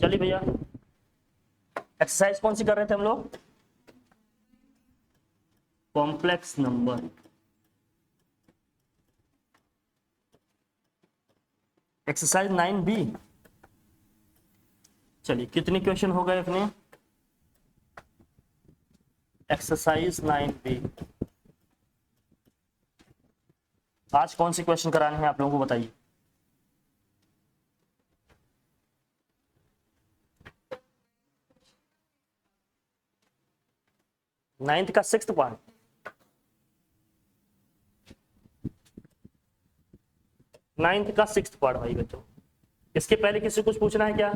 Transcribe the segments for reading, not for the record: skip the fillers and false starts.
चलिए भैया, एक्सरसाइज कौन सी कर रहे थे हम लोग? Complex number. Exercise 9B। चलिए कितने क्वेश्चन हो गए अपने? Exercise 9B। आज कौन से क्वेश्चन कराने हैं आप लोगों को बताइए। नाइन्थ का 6th पार्ट। 9th का 6th पार्ट भाई बच्चों। इसके पहले किसी को कुछ पूछना है क्या?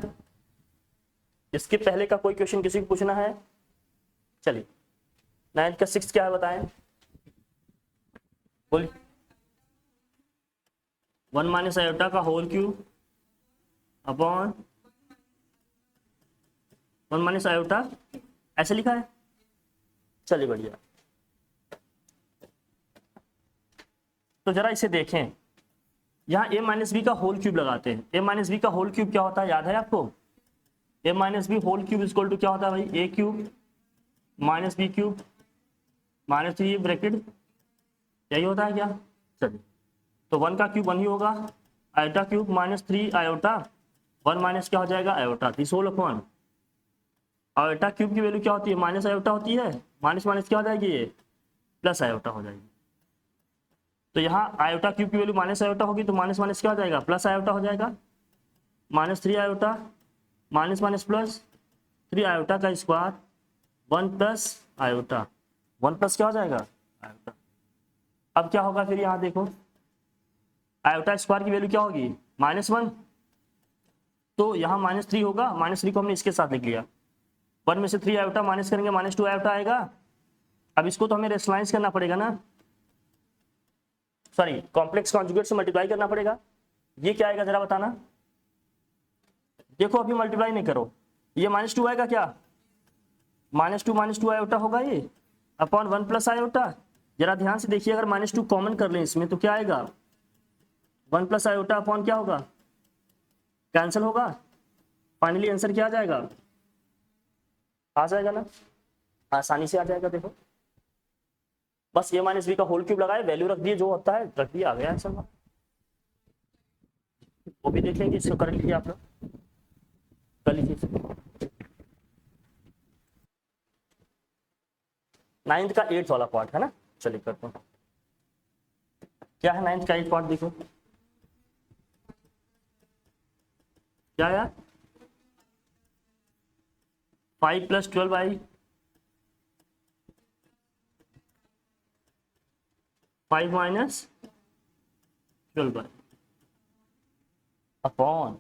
इसके पहले का कोई क्वेश्चन किसी को पूछना है? चलिए 9th का 6th क्या है बताएं। बोलिए। 1 माइनस आयोटा का whole cube upon 1 minus iota, ऐसे लिखा है। चलिए बढ़िया। तो जरा इसे देखें, यहाँ a माइनस बी का होल क्यूब लगाते हैं। a माइनस बी का होल क्यूब क्या होता है, याद है आपको? a minus B whole cube equal to क्या होता है भाई? a cube minus B cube minus 3 bracket, यही होता है क्या? चलिए, तो 1 का क्यूब 1 ही होगा। Iota cube minus 3 iota, 1 minus क्या हो जाएगा? Iota. This whole upon iota cube की वैल्यू क्या होती है? माइनस आयोटा होती है। माइनस माइनस क्या हो जाएगी? ये प्लस आयोटा हो जाएगी। तो यहाँ आयोटा क्यूब की वैल्यू माइनस आयोटा होगी, तो माइनस माइनस क्या हो जाएगा? प्लस आयोटा हो जाएगा। Minus 3 iota minus minus plus 3 iota का स्क्वायर 1 प्लस आयोटा, 1 प्लस क्या हो जाएगा? आयोटा। अब क्या होगा फिर यहाँ देखो, आयोटा स्क्वायर की वैल्यू क्या होगी? -1, तो यहाँ -3 होगा। -3 को हमने इसके साथ लिख लिया। 1 में से 3 आयोटा माइनस करेंगे, -2 आयोटा आएगा। अब इसको तो हमें रेशनलाइज करना पड़ेगा ना, सॉरी कॉम्प्लेक्स कॉन्जुगेट से मल्टीप्लाई करना पड़ेगा। ये क्या आएगा जरा बताना। देखो अभी मल्टीप्लाई नहीं करो, ये -2 आएगा क्या? -2 आयोटा होगा ये अपॉन 1 प्लस आयोटा। जरा ध्यान से देखिए, अगर -2 कॉमन कर लें इसमें तो क्या आएगा? 1 प्लस आयोटा अपॉन क्या होगा? कैंसिल होगा। फाइनली आंसर क्या आ जाएगा? आ जाएगा ना, आसानी से आ जाएगा। देखो बस a माइनस बी का होल क्यूब लगाए, वैल्यू रख दिए, जो होता है रख दिया, आ गया आंसर। वो भी देख लेंगे, इसको कर लीजिए आप लोग, कर लीजिए। 9th का 8th वाला पार्ट है ना। चलिए करते हैं, क्या है 9th का 8th पार्ट। देखो क्या है, 5 + 12i 5 - 12i अपॉन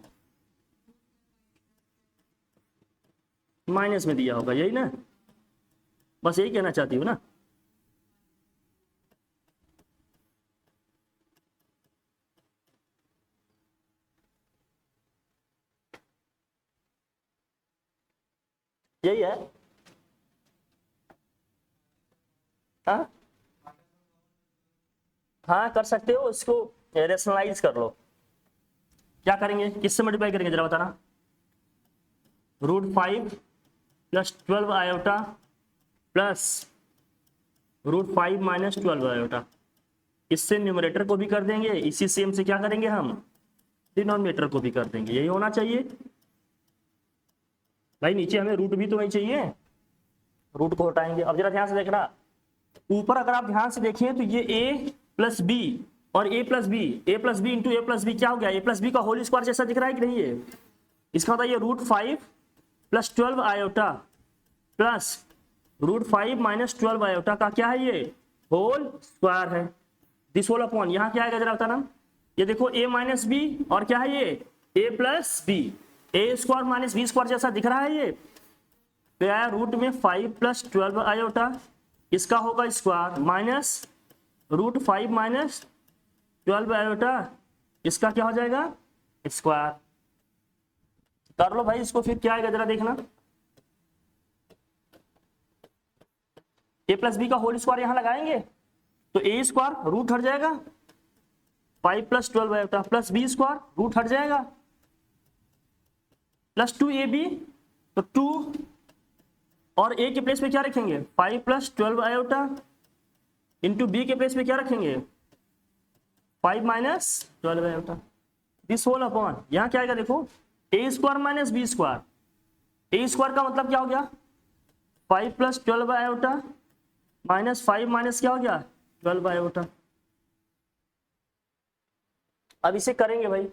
माइनस में दिया होगा, यही ना, बस यही कहना चाहती हूँ ना। यही है। हाँ हाँ कर सकते हो, इसको रेशनलाइज कर लो। क्या करेंगे, किससे मल्टीप्लाई करेंगे जरा बताना। √5 + 12 आयोटा प्लस √5 - 12 आयोटा। इससे न्यूमरेटर को भी कर देंगे, इसी सेम से क्या करेंगे हम, डिनोमिनेटर को भी कर देंगे। यही होना चाहिए भाई। नीचे हमें रूट भी तो नहीं चाहिए, रूट को हटाएंगे। अब जरा ध्यान से देखना, ऊपर अगर आप ध्यान से देखें तो ये a + b और a + b, a + b into a + b क्या हो गया? a + b का होल स्क्वायर जैसा दिख रहा है कि नहीं? है इसका मतलब ये √5 + 12 आयोटा प्लस √5 - 12 आयोटा का क्या है? ये होल स्क्वायर है। दिस होल अपॉन यहाँ क्या आएगा जरा बताना। ये देखो a - b और क्या है ये? a + b, a² - b² जैसा दिख रहा है ये। तो आया रूट में 5 + 12 आयोटा, इसका होगा स्क्वायर माइनस √5 - 12 आयोटा, इसका क्या हो जाएगा? स्क्वायर। कर लो भाई इसको, फिर क्या आएगा जरा देखना। a + b का होल स्क्वायर यहां लगाएंगे तो a² रूट हट जाएगा, 5 + 12 आयोटा प्लस b² रूट हट जाएगा, प्लस 2ab, तो 2 और a के प्लेस पे क्या रखेंगे 5 प्लस 12 आयोटा इंटू b के प्लेस पे क्या रखेंगे 5 minus 12 iota, this whole upon यहाँ क्या आएगा देखो a square minus B square, a square का मतलब क्या हो गया 5 प्लस 12 आयोटा माइनस 5 माइनस क्या हो गया 12 आयोटा। अब इसे करेंगे भाई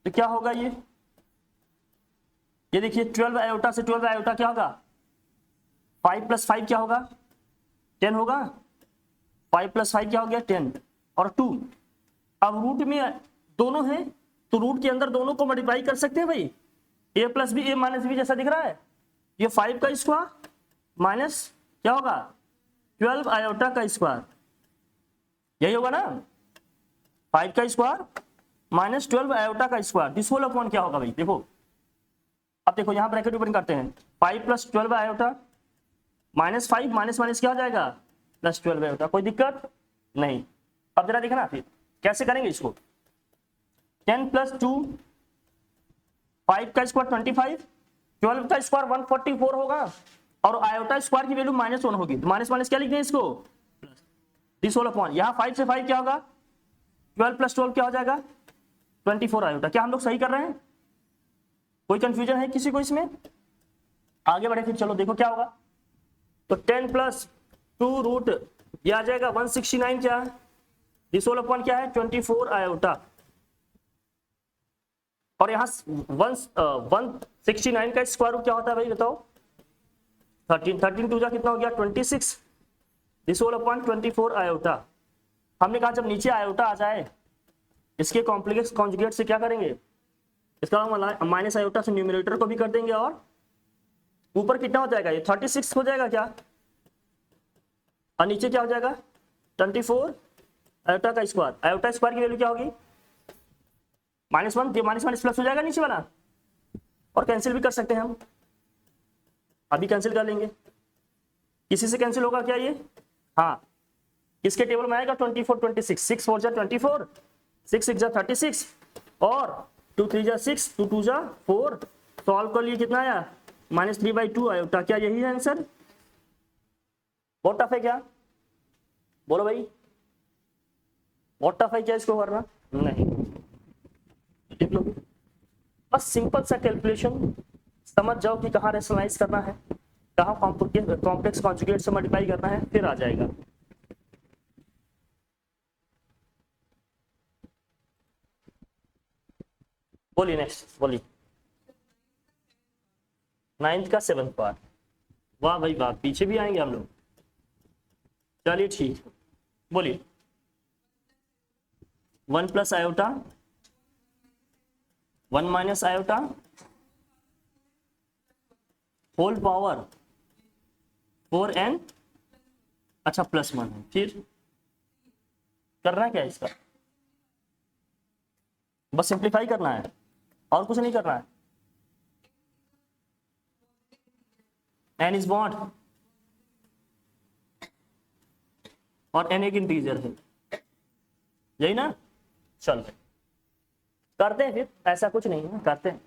तो क्या होगा ये देखिए 12 आयोटा से 12 आयोटा क्या होगा 5 प्लस 5 क्या होगा 10 होगा, 5 प्लस 5 क्या हो गया 10 और 2। अब रूट में दोनों है तो रूट के अंदर दोनों को मल्टीप्लाई कर सकते हैं भाई, a plus B a minus B जैसा दिख रहा है, ये 5 का स्क्वायर माइनस क्या होगा 12 आयोटा का स्क्वायर, यही होगा ना 5 का स्क्वायर माइनस 12 आयोटा का स्क्वायर, दिस होल अपॉन क्या होगा भाई देखो, अब देखो यहां ब्रैकेट ओपन करते हैं 5 plus 12 iota minus 5 minus minus क्या हो जाएगा प्लस 12 आयोटा, कोई दिक्कत नहीं। अब जरा देखना फिर कैसे करेंगे इसको, 10 प्लस 2 5 का स्क्वायर 25, 12 का स्क्वायर 144 होगा और आयोटा स्क्वायर की वैल्यू -1 होगी, तो माइनस माइनस क्या लिखते हैं इसको दिस होल अपॉन, यहाँ 5 से 5 क्या होगा 12 प्लस 12 क्या हो जाएगा 24 आयोटा। क्या हम लोग सही कर रहे हैं, कोई कंफ्यूजन है किसी को इसमें, आगे बढ़े फिर चलो देखो क्या होगा, तो 10 प्लस 2 रूट ये आ जाएगा 169 क्या है, दिस होल अपॉन क्या है 24 आयोटा, और यहाँ 169 का स्क्वायर रूट क्या होता है भाई बताओ 13 टू जा कितना हो गया 26, दिस होल अपॉन 24 आयोटा। हमने कहा जब नीचे आयोटा आ जाए इसके कॉम्प्लेक्स कॉन्जुगेट से क्या करेंगे, इसका माइनस आयोटा से न्यूमरेटर को भी कर देंगे और ऊपर कितना हो जाएगा ये 36 हो जाएगा क्या, और नीचे क्या हो जाएगा 24 आयोटा का स्क्वायर, आयोटा स्क्वायर की वैल्यू क्या होगी -1, माइनस माइनस प्लस हो जाएगा नीचे वाला, और कैंसिल भी कर सकते हैं हम, अभी कैंसिल कर लेंगे, किसी से कैंसिल होगा क्या ये, हाँ किसके टेबल में आएगा 24 26, 6 4 जा 24, 6 6 जा 36 और 2 3 जा 6, 2 2 जा 4, सॉल्व कर लिए कितना आया -3/2 आयोटा। क्या यही है आंसर, बहुत टफ है क्या, बोलो भाई बहुत टफ है क्या इसको करना, नहीं लिख लो बस, सिंपल सा कैलकुलेशन समझ जाओ कि कहाँ रेशनलाइज करना है, कहाँ कॉम्प्लेक्स कॉन्जुगेट से मल्टीप्लाई करना है, फिर आ जाएगा। बोलिए नेक्स्ट बोलिए, 9th का 7th पार्ट, वाह भाई वाह पीछे भी आएंगे हम लोग, चलिए ठीक बोलिए 1 plus iota 1 minus iota whole power 4n, अच्छा +1 है, फिर करना क्या है इसका, बस सिंप्लीफाई करना है और कुछ नहीं करना है, n इज बॉन्ड और n एक इंटीजर है, यही ना, चल करते हैं फिर, ऐसा कुछ नहीं है करते हैं,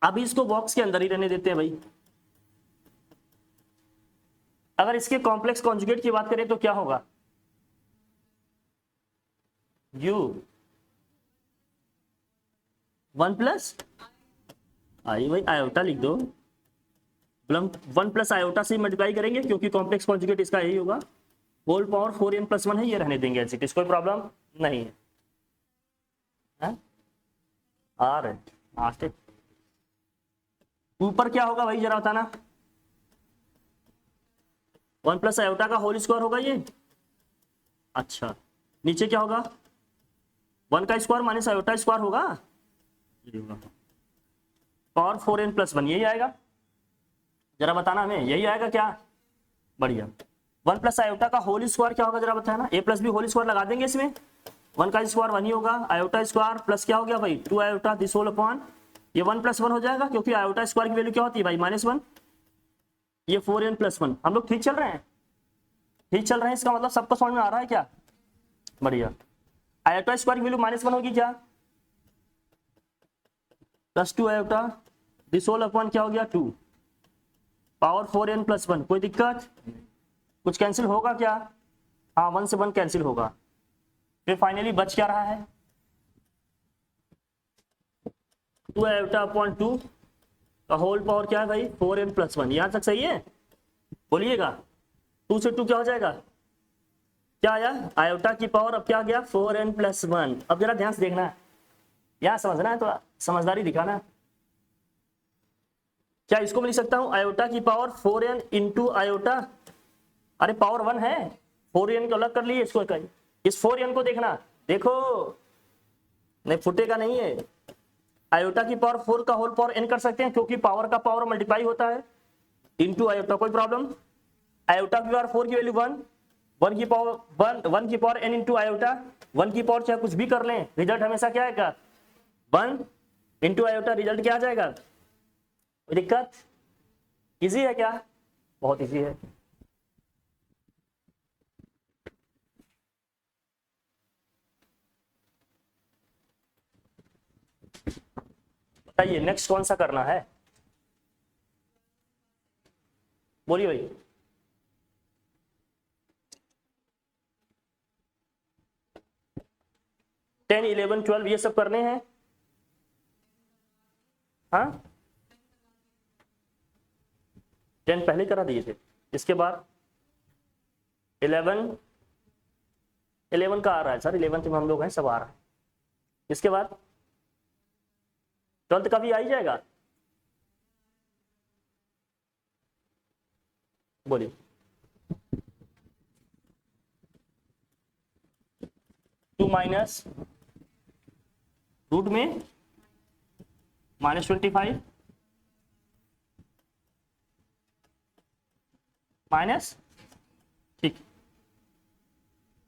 अभी इसको बॉक्स के अंदर ही रहने देते हैं भाई। अगर इसके कॉम्प्लेक्स कॉन्जुगेट की बात करें तो क्या होगा u 1 प्लस आई भाई आयोटा लिख दो, 1 प्लस आयोटा से मल्टीप्लाई करेंगे क्योंकि कॉम्प्लेक्स कॉन्जुगेट इसका यही होगा, होल पावर 4n + 1 है, ये रहने देंगे ऐसे, कोई प्रॉब्लम नहीं है, आ रहे आस्ते ऊपर क्या होगा भाई जरा बताना, 1 प्लस आयोटा का होल स्क्वायर होगा ये, अच्छा नीचे क्या होगा 1 का स्क्वायर माइनस आयोटा स्क्वायर होगा, पावर 4n + 1 यही आएगा, जरा बताना हमें यही आएगा क्या, बढ़िया 1 प्लस आयोटा का होल स्क्वायर क्या होगा जरा बताना, a plus B whole square लगा देंगे इसमें, 1 का स्क्वायर 1 ही होगा, आयोटा स्क्वायर प्लस क्या हो गया भाई 2 आयोटा, दिस होल अपॉन ये 1 + 1 हो जाएगा क्योंकि आयोटा स्क्वायर की वैल्यू क्या होती है भाई -1, ये 4n + 1, हम लोग ठीक चल रहे हैं, ठीक चल रहे हैं, इसका मतलब सबको समझ में आ रहा है क्या, बढ़िया, आयोटा स्क्वायर की वैल्यू -1 होगी क्या, plus 2 iota, this whole upon क्या हो गया 2 पावर 4n प्लस 1। कोई दिक्कत? कुछ कैंसिल होगा क्या? हाँ 1 से 1 कैंसिल होगा। फिर फाइनली बच क्या रहा है? 2 आयोटा अपॉन 2 का होल पावर क्या है भाई 4n प्लस 1। यहां तक सही है? बोलिएगा 2 से 2 क्या हो जाएगा? क्या आया? आयोटा की पावर अब क्या आ गया 4n प्लस 1। अब जरा ध्यान से देखना, यहां समझना है तो समझदारी दिखाना। क्या इसको मैं लिख सकता हूं आयोटा की पावर 4n इंटू आयोटा? अरे पावर 1 है, 4n को अलग कर लिए, इसको इस 4n को देखना, देखो नहीं फुटेगा नहीं है। आयोटा की पावर 4 का होल पावर n कर सकते हैं क्योंकि पावर का पावर मल्टीप्लाई होता है, इंटू आयोटा। कोई प्रॉब्लम? आयोटा की पावर 4 की वैल्यू 1, 1 की पावर 1 की पावर n इंटू आयोटा। 1 की पावर चाहे कुछ भी कर लें, रिजल्ट हमेशा क्या आएगा 1 इंटू आयोटा। रिजल्ट क्या आ जाएगा? कोई दिक्कत? इजी है क्या? बहुत इजी है। बताइए नेक्स्ट कौन सा करना है? बोलिए भाई। टेन 11 12 ये सब करने हैं। हाँ 10 पहले करा दिए थे, इसके बाद 11 का आ रहा है सर, 11th में हम लोग हैं, सब आ रहा है। इसके बाद 12th का भी आ ही जाएगा। बोलिए। टू माइनस रूट में -25 माइनस, ठीक,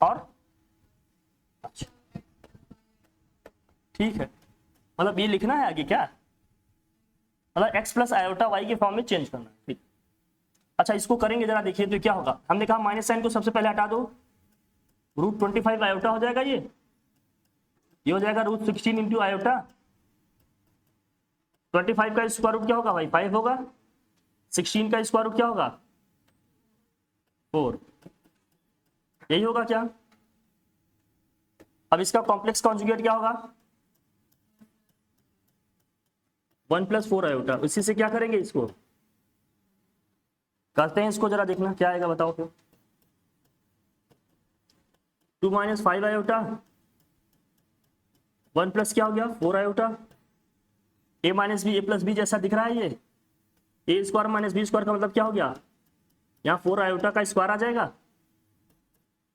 और अच्छा ठीक है, मतलब ये लिखना है आगे क्या, मतलब x प्लस आयोटा वाई के फॉर्म में चेंज करना है, ठीक। अच्छा इसको करेंगे जरा, देखिए तो क्या होगा। हमने कहा माइनस साइन को सबसे पहले हटा दो, √25 आयोटा हो जाएगा, ये हो जाएगा √16 इंटू आयोटा। 25 का स्क्वायर रूट क्या होगा भाई 5 होगा, 16 का स्क्वायर रूट क्या होगा 4, यही होगा क्या। अब इसका कॉम्प्लेक्स कॉन्जुगेट क्या होगा 1 + 4 आयोटा। इसी से क्या करेंगे, इसको करते हैं, इसको जरा देखना क्या आएगा, बताओ फिर। 2 - 5 आयोटा, 1 प्लस क्या हो गया 4 iota, a - b a + b जैसा दिख रहा है ये, a² - b² का मतलब क्या हो गया, यहाँ 4 आयोटा का स्क्वायर आ जाएगा।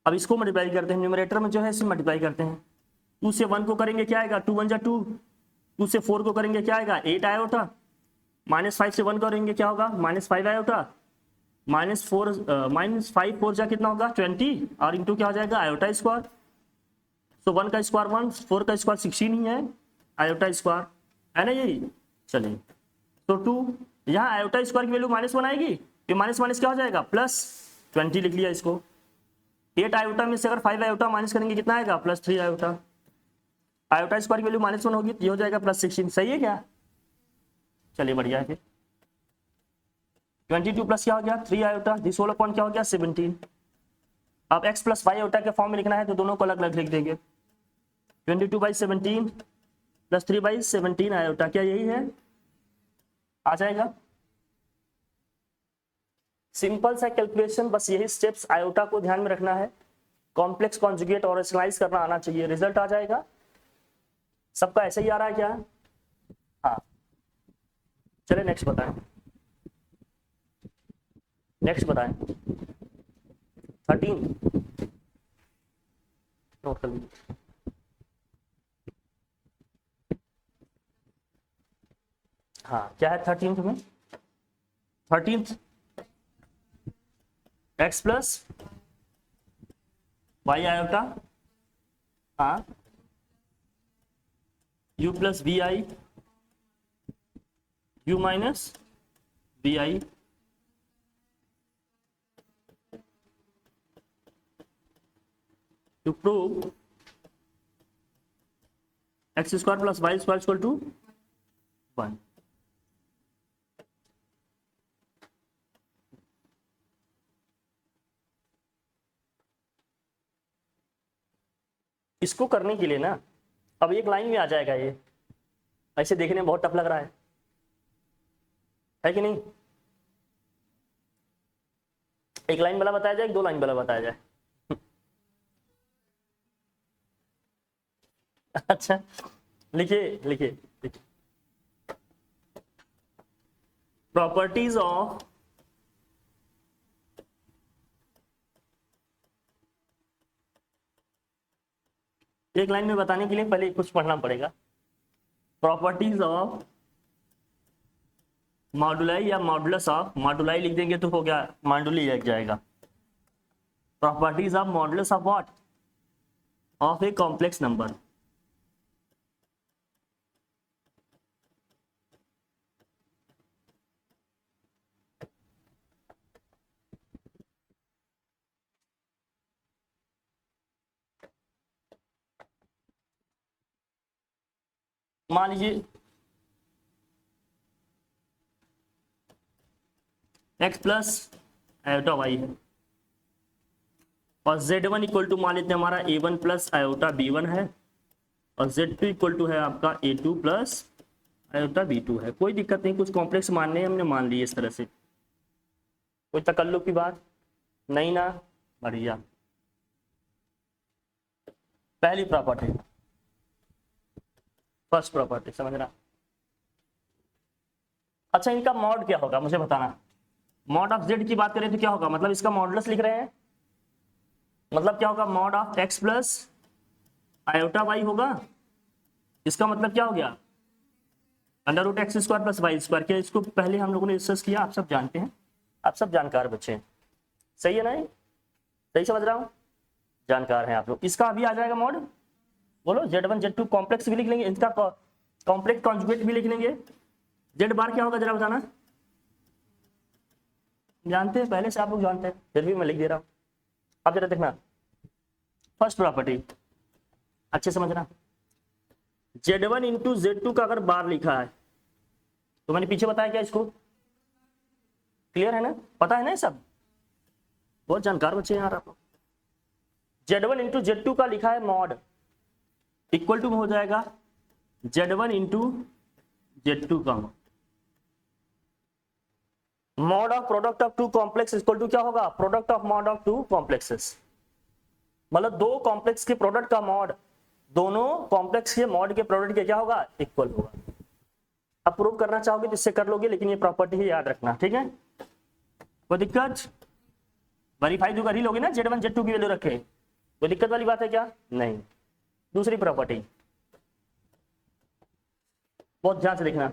अब इसको मल्टीप्लाई करते हैं, न्यूमरेटर में जो है इसे मल्टीप्लाई करते हैं। 2 से 1 को करेंगे क्या आएगा 2 × 1 = 2, 2 से 4 को करेंगे क्या आएगा 8 आयोटा, -5 से 1 करेंगे क्या होगा -5 आयोटा, -5 4 जा कितना होगा 20, और इंटू क्या हो जाएगा आयोटा स्क्वायर। तो 1 का स्क्वायर 1, 4 का स्क्वायर 16 ही है, आयोटा स्क्वायर है ना यही। चलिए तो 2 यहाँ आयोटा स्क्वायर की वैल्यू -1 आएगी, ये माइनस माइनस क्या हो जाएगा +20 लिख लिया इसको। 8 आयोटा में से अगर 5 आयोटा माइनस करेंगे कितना आएगा +3 आयोटा। आयोटा स्क्वायर की वैल्यू -1 होगी तो ये हो जाएगा +16, सही है क्या। चलिए बढ़िया है फिर। 22 प्लस क्या हो गया 3 आयोटा, दिस होल अपॉन क्या हो गया 17। अब x + y आयोटा के फॉर्म में लिखना है तो दोनों को अलग अलग लिख देंगे। 22/17 + 3/17 आयोटा, क्या यही है, आ जाएगा। सिंपल सा कैलकुलेशन, बस यही स्टेप्स आयोटा को ध्यान में रखना है, कॉम्प्लेक्स कॉन्जुगेट और रेशनलाइज करना आना चाहिए, रिजल्ट आ जाएगा। सबका ऐसे ही आ रहा है क्या। हाँ चलिए नेक्स्ट बताएं, नेक्स्ट बताएं 13 नोट कर लीजिए। हाँ क्या है 13th में, 13th x + y आयोटा, हाँ u + vi, u - vi, to prove x² + y² = 1। इसको करने के लिए ना अब एक लाइन में आ जाएगा ये, ऐसे देखने में बहुत टफ लग रहा है कि नहीं? एक लाइन वाला बताया जाए, 2 लाइन वाला बताया जाए? अच्छा लिखिए लिखिए लिखिए। प्रॉपर्टीज ऑफ एक लाइन में बताने के लिए पहले कुछ पढ़ना पड़ेगा। प्रॉपर्टीज ऑफ मॉडुलाई या मॉडुलस ऑफ, मॉडुलाई लिख देंगे तो हो गया, मॉडुली लग जाएगा। Properties of modulus of what? Of a complex number. मान लीजिए x प्लस आयोटा वाई है और z1 इक्वल टू मान लेते हैं हमारा a1 प्लस आयोटा b1 है और z2 इक्वल टू है आपका a2 प्लस आयोटा b2 है। कोई दिक्कत नहीं, कुछ कॉम्प्लेक्स मानने हैं, हमने मान लिए इस तरह से, कोई तकल्लुफ की बात नहीं ना? बढ़िया। पहली प्रॉपर्टी, फर्स्ट प्रॉपर्टी समझना। अच्छा इनका मॉड क्या होगा मुझे बताना। मॉड ऑफ z की बात करें तो क्या होगा, मतलब इसका मॉडुलस लिख रहे हैं, मतलब क्या होगा, mod of x plus iota Y होगा। इसका मतलब क्या हो गया, under root X square plus Y square. क्या इसको पहले हम लोगों ने डिस्कस किया, आप सब जानते हैं, आप सब जानकार बच्चे हैं, सही है ना? सही समझ रहा हूँ, जानकार हैं आप लोग। इसका अभी आ जाएगा मॉड, बोलो z1 z2 कॉम्प्लेक्स भी लिख लेंगे, इसका कॉम्प्लेक्स कॉन्जुगेट भी लिख लेंगे। z बार क्या होगा जरा बताना, जानते हैं पहले से, आप लोग जानते हैं, फिर भी मैं लिख दे रहा हूँ। अब जरा देखना फर्स्ट प्रॉपर्टी, अच्छे समझना। z1 इंटू z2 का अगर बार लिखा है तो मैंने पीछे बताया क्या, इसको क्लियर है ना, पता है ना ये सब, बहुत जानकार बच्चे हैं यार आप लोग। z1 इंटू z2 का लिखा है मॉड, इक्वल टू हो जाएगा z1 इंटू z2 का mod of product of two complex equal to क्या होगा, product of mod of two complexes. मतलब दो कॉम्प्लेक्स के प्रोडक्ट का मॉड, दोनों कॉम्प्लेक्स के मॉड के प्रोडक्ट के क्या होगा, इक्वल होगा। अब प्रूव करना चाहोगे तो इससे कर लोगे, लेकिन ये प्रॉपर्टी ही याद रखना, ठीक है? कोई दिक्कत? वेरीफाई तो कर ही लोगे ना, z1 z2 की वैल्यू रखे, कोई दिक्कत वाली बात है क्या? नहीं। दूसरी प्रॉपर्टी बहुत ध्यान से देखना,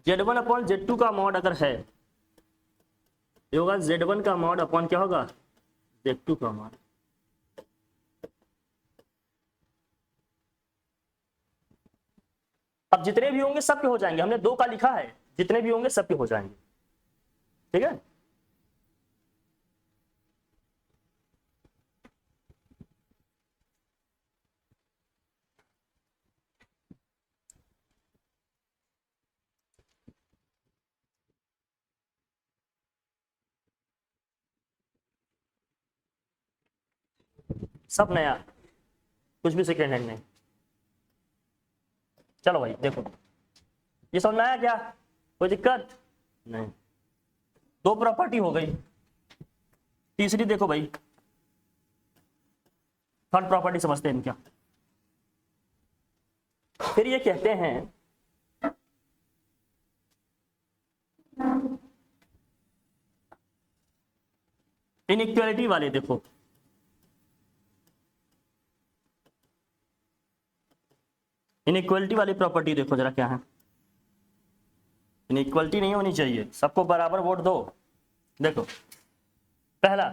z1 अपॉन z2 का मॉड अगर है ये होगा z1 का मॉड अपॉन क्या होगा, z2 का मॉड। अब जितने भी होंगे सबके हो जाएंगे, हमने 2 का लिखा है, जितने भी होंगे सबके हो जाएंगे, ठीक है? सब नया, कुछ भी सेकेंड हैंड नहीं। चलो भाई देखो, ये समझ में आया क्या, कोई दिक्कत नहीं? 2 प्रॉपर्टी हो गई, तीसरी देखो भाई, थर्ड प्रॉपर्टी समझते हैं क्या। फिर ये कहते हैं इनइक्वालिटी वाले, देखो इनइक्वालिटी वाली प्रॉपर्टी देखो जरा क्या है। इनइक्वालिटी नहीं होनी चाहिए, सबको बराबर वोट दो। देखो पहला,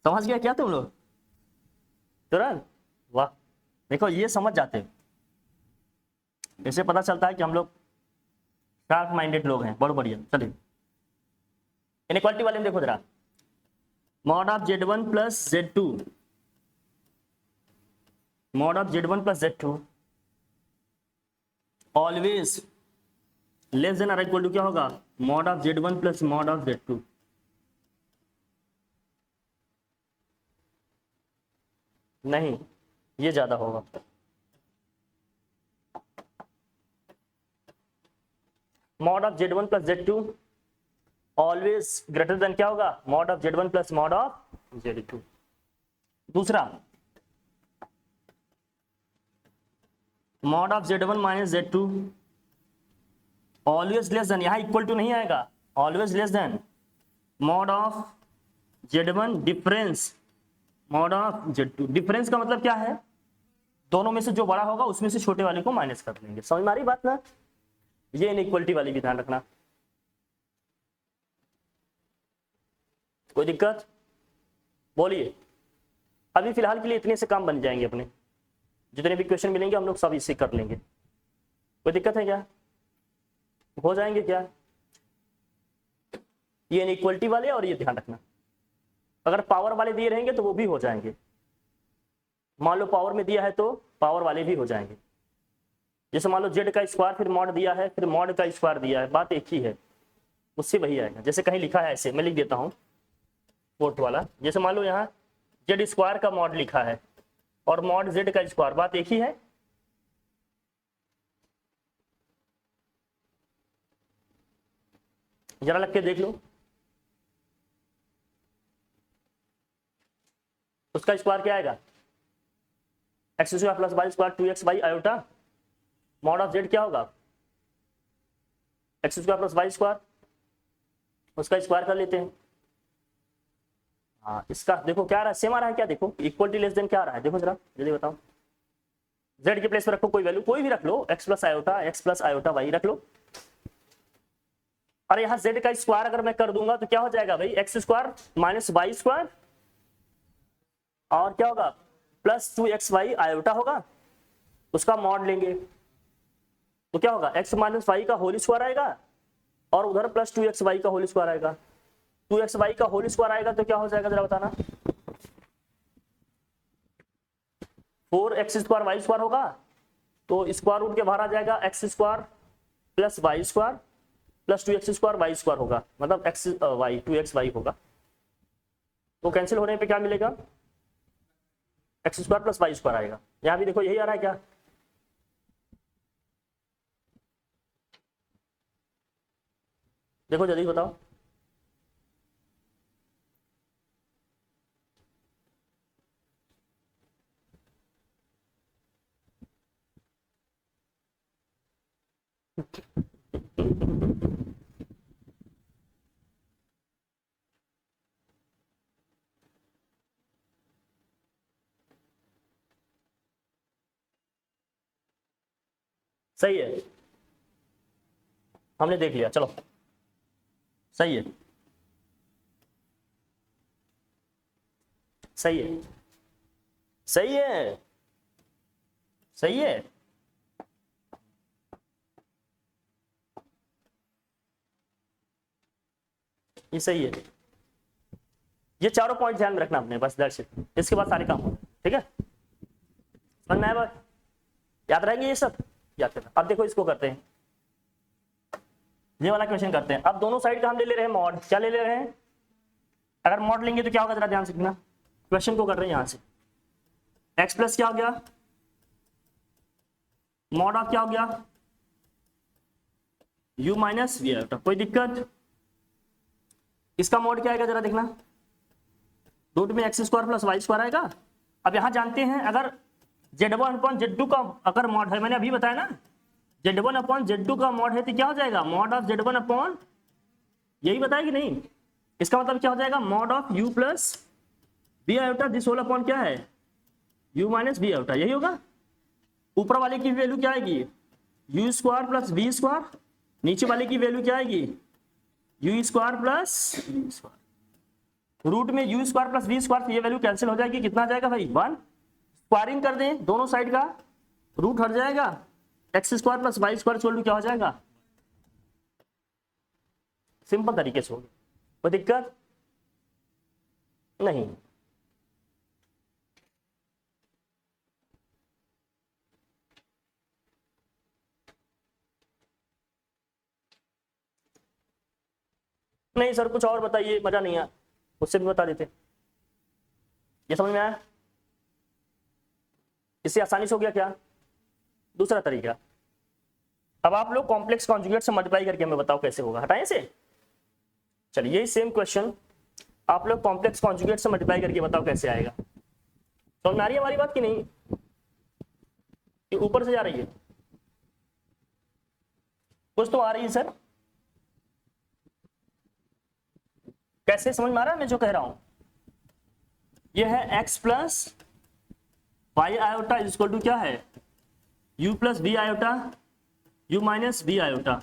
समझ गया क्या तुम लोग तुरंत? वाह, देखो ये समझ जाते, इससे पता चलता है कि हम लोग शार्प माइंडेड लोग हैं, बहुत बढ़िया। चलिए इनइक्वालिटी वाले में देखो जरा, mod of z1 plus z2, mod of z1 plus z2 always less than और इक्वल टू क्या होगा, mod of Z1 plus mod of Z2। नहीं, ये ज्यादा होगा। Mod of Z1 plus Z2 always greater than क्या होगा, mod of Z1 plus mod of Z2। दूसरा, mod of Z1 minus Z2 always less than, यहां इक्वल टू नहीं आएगा, always less than mod of Z1 difference mod of Z2। Difference का मतलब क्या है, दोनों में से जो बड़ा होगा उसमें से छोटे वाले को माइनस कर लेंगे। समझ में आ रही बात ना, ये इनइक्वलिटी वाली भी ध्यान रखना। कोई दिक्कत बोलिए। अभी फिलहाल के लिए इतने से काम बन जाएंगे अपने, जितने भी क्वेश्चन मिलेंगे हम लोग सब इससे कर लेंगे। कोई दिक्कत है क्या, हो जाएंगे क्या, ये इनइक्वलिटी वाले और ये ध्यान रखना। अगर पावर वाले दिए रहेंगे तो वो भी हो जाएंगे, मान लो पावर में दिया है तो पावर वाले भी हो जाएंगे। जैसे मान लो जेड का स्क्वायर फिर मॉड दिया है फिर मॉड का स्क्वायर दिया है, बात एक ही है, उससे वही आएगा। जैसे कहीं लिखा है ऐसे, मैं लिख देता हूँ फोर्थ वाला, जैसे मान लो यहाँ जेड स्क्वायर का मॉड लिखा है और मॉड जेड का स्क्वायर, बात एक ही है। जरा लग के देख लो, उसका स्क्वायर क्या आएगा, X square plus Y square 2x Y iota. Mod of Z क्या होगा, X square plus Y square, उसका स्क्वायर कर लेते हैं। हाँ, इसका देखो क्या आ रहा है, सेम आ रहा है क्या, देखो इक्वलिटी लेस देन क्या आ रहा है, देखो जरा जल्दी बताओ। जेड के प्लेस पे रखो कोई वैल्यू, कोई भी रख लो, एक्स प्लस आयोटा वाई रख लो। और यहाँ जेड का स्क्वायर अगर मैं कर दूंगा तो क्या हो जाएगा भाई, X square minus Y square और क्या होगा प्लस 2x वाई आयोटा होगा, उसका मॉड लेंगे तो क्या होगा, x माइनस वाई का होल स्क्वायर आएगा और उधर प्लस 2x वाई का होल स्क्वायर आएगा। 2x वाई का होल स्क्वायर आएगा तो क्या हो जाएगा जरा बताना, 4x स्क्वायर वाई स्क्वायर होगा, तो स्क्वायर रूट के बाहर आ जाएगा X square plus Y square plus 2x square Y square होगा, मतलब एक्स वाई 2x वाई होगा। तो कैंसिल होने पे क्या मिलेगा, X square plus Y square आएगा। यहां भी देखो यही आ रहा है क्या, देखो जल्दी बताओ। सही है, हमने देख लिया, चलो सही है, सही है, सही है, सही है। ये सही है, ये चारों पॉइंट ध्यान में रखना आपने, बस दैट्स इट, इसके बाद सारे काम हो, ठीक है। समझ में आया बात, याद रहेंगे ये सब, याद करना। अब देखो इसको करते हैं, ये वाला क्वेश्चन करते हैं। अब दोनों साइड का हम ले रहे हैं मॉड, क्या ले रहे हैं, अगर मॉड लेंगे तो क्या होगा जरा ध्यान से देखना, क्वेश्चन को कर रहे हैं यहां से, एक्स प्लस क्या हो गया, मॉड ऑफ क्या हो गया, u माइनस वी आयोटा। कोई दिक्कत, इसका मॉड क्या आएगा जरा देखना, रूट में X square plus Y square आएगा। अब यहां जानते हैं अगर Z1 अपॉन Z2 का अगर मॉड है, मैंने अभी बताया ना, Z1 अपॉन Z2 का मॉड है तो क्या हो जाएगा, मॉड ऑफ Z1 अपॉन, यही बताया कि नहीं, इसका मतलब क्या हो जाएगा, mod of u plus V iota this whole upon क्या है, u माइनस वी आयोटा, यही होगा। ऊपर वाले की वैल्यू क्या आएगी, u square plus V square, नीचे वाले की वैल्यू क्या आएगी, u square plus V square. Root में u square plus V square, ये वैल्यू कैंसिल हो जाएगी, कितना आ जाएगा भाई 1। स्क्वायरिंग कर दें दोनों साइड का, रूट हट जाएगा, X square plus Y square छोड़ क्या हो जाएगा, सिंपल तरीके से होगी, कोई दिक्कत नहीं। नहीं सर कुछ और बताइए, मजा नहीं आया, उससे भी बता देते। ये समझ में आया? इससे आसानी से हो गया क्या? दूसरा तरीका, अब आप लोग कॉम्प्लेक्स कॉन्जुगेट से मल्टीप्लाई करके हमें बताओ कैसे होगा। हटाएं से, चलिए यही सेम क्वेश्चन आप लोग कॉम्प्लेक्स कॉन्जुगेट से मल्टीप्लाई करके बताओ कैसे आएगा। समझ में आ रही है हमारी बात कि नहीं? ये ऊपर से जा रही है, कुछ तो आ रही है सर। कैसे समझ में आ रहा है मैं जो कह रहा हूं? ये है x plus Y iota is equal to क्या है, u plus B iota u minus B iota.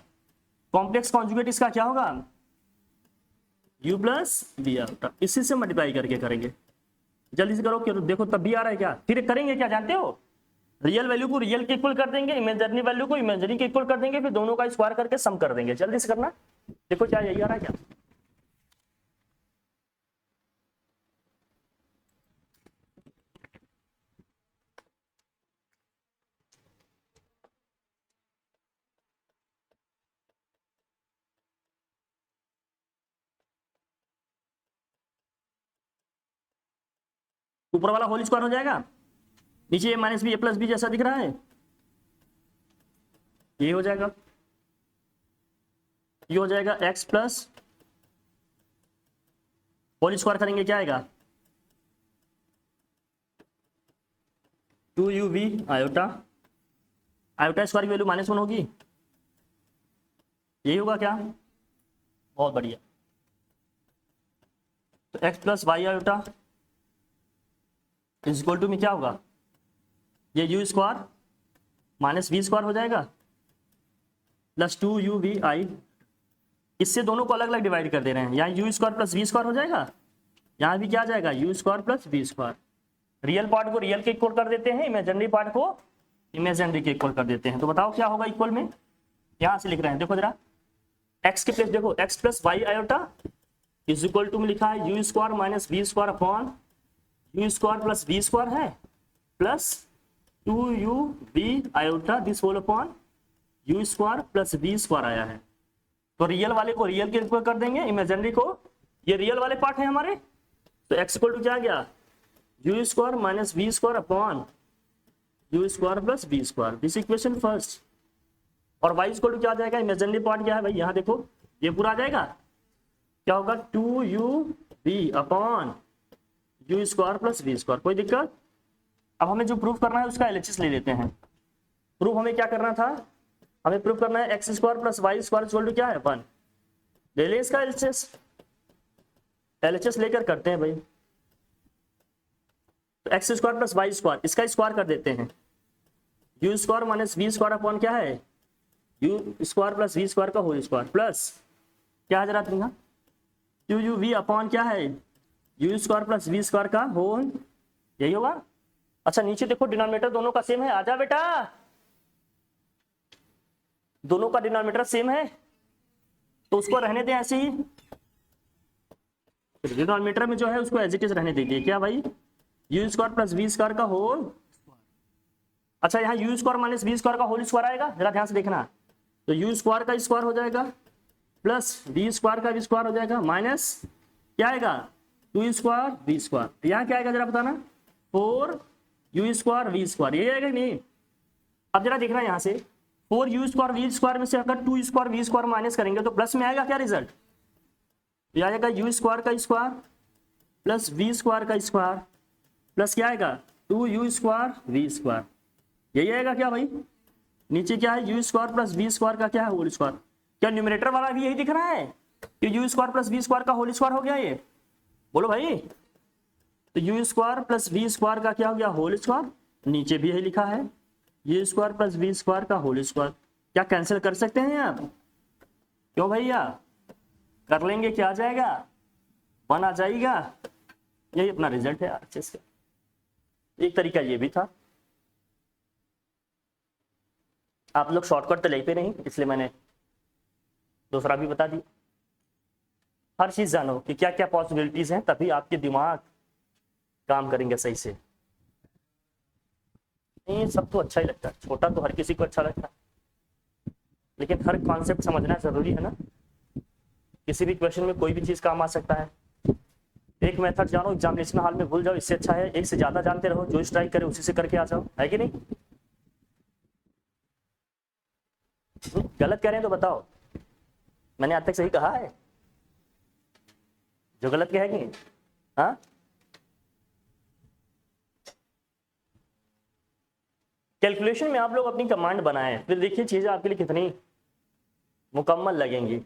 Complex conjugate इसका क्या होगा, u प्लस बी आयोटा। इसी से मल्टीप्लाई करके करेंगे, जल्दी से करो। क्या देखो तब भी आ रहा है क्या? फिर करेंगे क्या जानते हो, रियल वैल्यू को रियल के इक्वल कर देंगे, इमेजिनरी वैल्यू को इमेजिनरी के इक्वल कर देंगे, फिर दोनों का स्क्वायर करके सम कर देंगे। जल्दी से करना, देखो क्या यही आ रहा है क्या? ऊपर वाला होल स्क्वायर हो जाएगा, नीचे ए माइनस बी ए प्लस बी जैसा दिख रहा है, ये हो जाएगा। ये हो जाएगा एक्स प्लस होल स्क्वायर करेंगे क्या आएगा, 2uv आयोटा। आयोटा स्क्वायर की वैल्यू -1 होगी, यही होगा क्या? बहुत बढ़िया। तो X plus Y iota is equal to में क्या होगा, ये U square minus V square हो जाएगा प्लस 2uvi। इससे दोनों को अलग अलग डिवाइड कर दे रहे हैं, यहाँ U square plus V square हो जाएगा, यहाँ भी क्या आ जाएगा U square plus V square. Real part को रियल के इक्वल कर देते हैं, इमेजिनरी पार्ट को इमेजिनरी के इक्वल कर देते हैं। तो बताओ क्या होगा इक्वल में, यहाँ से लिख रहे हैं, देखो जरा एक्स के प्लेस देखो, X plus Y iota is equal to में लिखा है U square minus V square upon U square plus V square है plus 2uv iota this whole upon U square plus V square आया है। तो real वाले को रियल के इक्वल कर देंगे, इमेजिनरी को, ये रियल वाले पार्ट है हमारे, तो एक्स इक्वल टू क्या आ गया, U square minus V square upon U square plus V square, this equation first. और वाई इक्वल टू क्या आ जाएगा, इमेजिनरी पार्ट क्या है भाई, यहाँ देखो ये पूरा आ जाएगा, क्या होगा 2uv upon U square plus V square. कोई दिक्कत? अब हमें जो प्रूफ करना है उसका एलएचएस ले लेते हैं। प्रूफ हमें क्या करना था, हमें प्रूफ करना है X square plus Y square equal to क्या है 1। ले ले इसका एलएचएस, एलएचएस लेकर करते हैं भाई। तो X square plus Y square इसका स्क्वायर कर देते हैं, U square minus V square upon क्या है U square plus V square का होल स्क्वायर प्लस क्या है जरा तुम्हारा 2uv अपॉन क्या है U square plus V square का होल, यही होगा। अच्छा नीचे देखो डिनोमिनेटर दोनों का सेम है, आजा बेटा, दोनों का डिनोमिनेटर सेम है तो उसको रहने दें ऐसे ही, डिनोमिनेटर में जो है उसको एज इट इज रहने दीजिए। क्या भाई, U square plus V square का होल। अच्छा यहाँ U square minus V square का होल स्क्वायर आएगा, जरा ध्यान से देखना। तो यू स्क्वायर का स्क्वायर हो जाएगा प्लस वी स्क्वायर का भी स्क्वायर हो जाएगा माइनस क्या आएगा 2 स्क्वायर वी स्क्वायर। यहाँ क्या आएगा जरा बताना, 4 यू स्क्वायर वी स्क्वायर, ये आएगा नहीं। अब जरा देखना यहाँ से 4 यू स्क्वायर वी स्क्वायर में से अगर 2 स्क्वायर वी स्क्वायर माइनस करेंगे तो प्लस में आएगा क्या रिजल्ट, ये आएगा यू स्क्वायर का स्क्वायर प्लस वी स्क्वायर का स्क्वायर प्लस क्या आएगा 2 यू स्क्वायर वी स्क्वायर, यही आएगा क्या भाई। नीचे क्या है U square plus V square का क्या है होल स्क्वायर। क्या न्यूमरेटर वाला भी यही दिख रहा है कि U square plus V square का होल स्क्वायर हो गया, ये बोलो भाई। तो U square plus V square का क्या हो गया होल स्क्वायर, नीचे भी यही लिखा है U square plus V square का होल स्क्वायर। क्या कैंसिल कर सकते हैं आप, क्यों भैया, कर लेंगे, क्या आ जाएगा 1 आ जाएगा। यही अपना रिजल्ट है अच्छे से। एक तरीका ये भी था, आप लोग शॉर्टकट तो लेते नहीं इसलिए मैंने दूसरा भी बता दिया। हर चीज जानो कि क्या क्या पॉसिबिलिटीज हैं, तभी आपके दिमाग काम करेंगे सही से। नहीं सब तो अच्छा ही लगता है, छोटा तो हर किसी को अच्छा लगता है, लेकिन हर कॉन्सेप्ट समझना जरूरी है ना। किसी भी क्वेश्चन में कोई भी चीज काम आ सकता है। एक मेथड जानो, एग्जामिनेशन हॉल में भूल जाओ, इससे अच्छा है एक से ज्यादा जानते रहो, जो स्ट्राइक करे उसी से करके आ जाओ, है कि नहीं? गलत कह रहे हैं तो बताओ, मैंने आज तक सही कहा है? जो गलत कहेंगे, हाँ? कैलकुलेशन में आप लोग अपनी कमांड बनाएं, फिर देखिए चीजें आपके लिए कितनी मुकम्मल लगेंगी।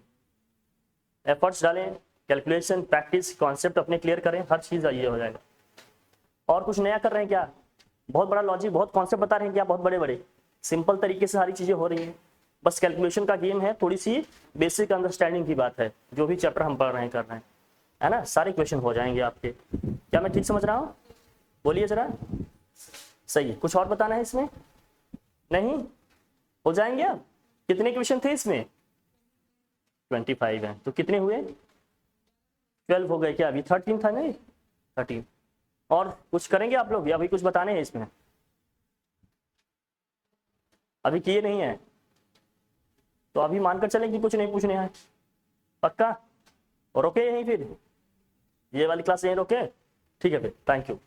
एफर्ट्स डालें, कैलकुलेशन, प्रैक्टिस, कॉन्सेप्ट अपने क्लियर करें, हर चीज ये हो जाएगा। और कुछ नया कर रहे हैं क्या? बहुत बड़ा लॉजिक, बहुत कॉन्सेप्ट बता रहे हैं क्या? बहुत बड़े बड़े सिंपल तरीके से सारी चीजें हो रही हैं, बस कैलकुलेशन का गेम है, थोड़ी सी बेसिक अंडरस्टैंडिंग की बात है। जो भी चैप्टर हम पढ़ रहे हैं, कर रहे हैं, है ना, सारे क्वेश्चन हो जाएंगे आपके। क्या मैं ठीक समझ रहा हूँ? बोलिए जरा। सही है, कुछ और बताना है इसमें? नहीं हो जाएंगे? अब कितने क्वेश्चन थे इसमें? 25 हैं, तो कितने हुए? 12 हो गए क्या? अभी 13 था नहीं? 13। और कुछ करेंगे आप लोग या अभी कुछ बताने हैं इसमें? अभी किए नहीं है तो अभी मानकर चलें कि कुछ नहीं पूछने हैं, पक्का? और ओके यहीं फिर ये वाली क्लास यहीं रोके? ठीक है फिर, थैंक यू।